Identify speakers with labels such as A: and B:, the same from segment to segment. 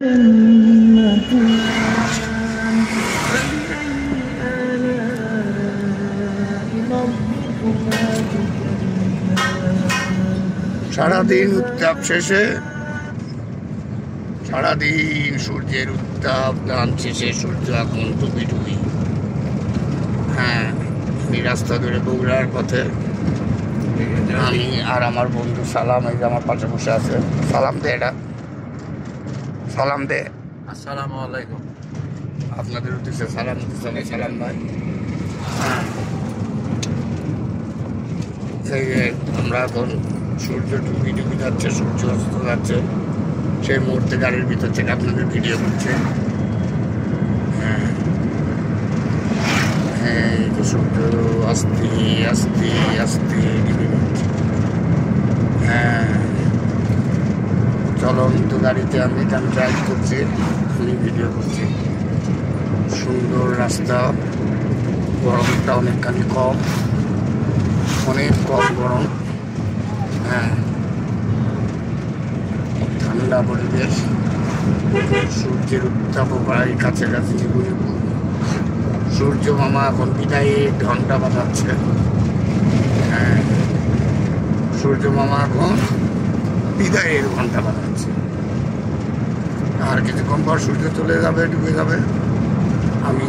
A: সারাদিন উত্তাপ শেষে, সারাদিন সূর্যের উত্তাপ দান শেষে সূর্য এখন ডুবি ডুবি। হ্যাঁ, আমি রাস্তা ধরে বগুড়ার পথে, আমি আর আমার বন্ধু সালাম, এই যে আমার পাশে বসে আছে। সালাম দে, এটা সালাম দে।
B: আসসালামু আলাইকুম।
A: আপনাদের উদ্দেশ্যে সালাম দিতে সালাম ভাই। হ্যাঁ, সেই আমরা এখন সূর্য ডুবি ডুবি যাচ্ছে, সূর্য অস্ত যাচ্ছে, সেই মুহূর্তে গাড়ির ভিতর থেকে আপনাদের ভিডিও করছে। হ্যাঁ হ্যাঁ, এই যে সূর্য আস্তে আস্তে আস্তে ডুবে যাচ্ছে। হ্যাঁ, চলন্ত গাড়িতে আমি ড্রাইভ করছি, আমি ভিডিও করছি। সুন্দর রাস্তা, গরমটা অনেকখানি কম, অনেক কম গরম। হ্যাঁ, ঠান্ডা পরিবেশ, সূর্যের উত্তাপও প্রায় কাছাকাছি। সূর্য মামা এখন বিদায়ের ঘন্টা বাজাচ্ছে। হ্যাঁ, সূর্য মামা এখন বিদায়ের ঘন্টা বাজাচ্ছে। আর কিছুক্ষণ পর সূর্য চলে যাবে, ডুবে যাবে। আমি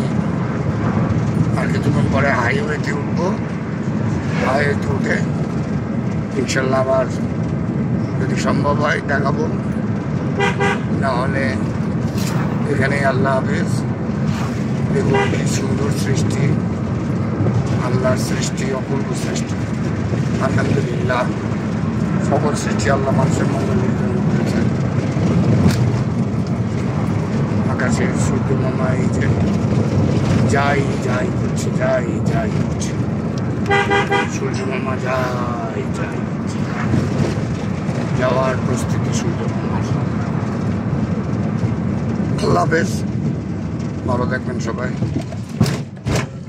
A: আর কিছুক্ষণ পরে হাইওয়েতে উঠবো। হাইওয়েতে উঠে ইনশাল্লাহ আবার যদি সম্ভব হয় দেখাবো, নাহলে এখানে আল্লাহ হাফেজ। দেখুন কি সুন্দর সৃষ্টি, আল্লাহর সৃষ্টি, অপূর্ব সৃষ্টি। আলহামদুলিল্লাহ, সকল সৃষ্টি আল্লাহ মানুষের মঙ্গলের জন্য করেছেন। আকাশের সূর্য মামা এই যে যাই যাই করছে, যাই যাই করছে, সূর্য মামা যাই যাই করছে, যাওয়ার প্রস্তুতি সূর্য মামার। আল্লাহ হাফেজ, ভালো থাকবেন সবাই।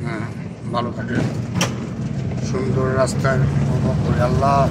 A: হ্যাঁ, ভালো থাকবেন, সুন্দর রাস্তায় উপভোগ করে। আল্লাহ।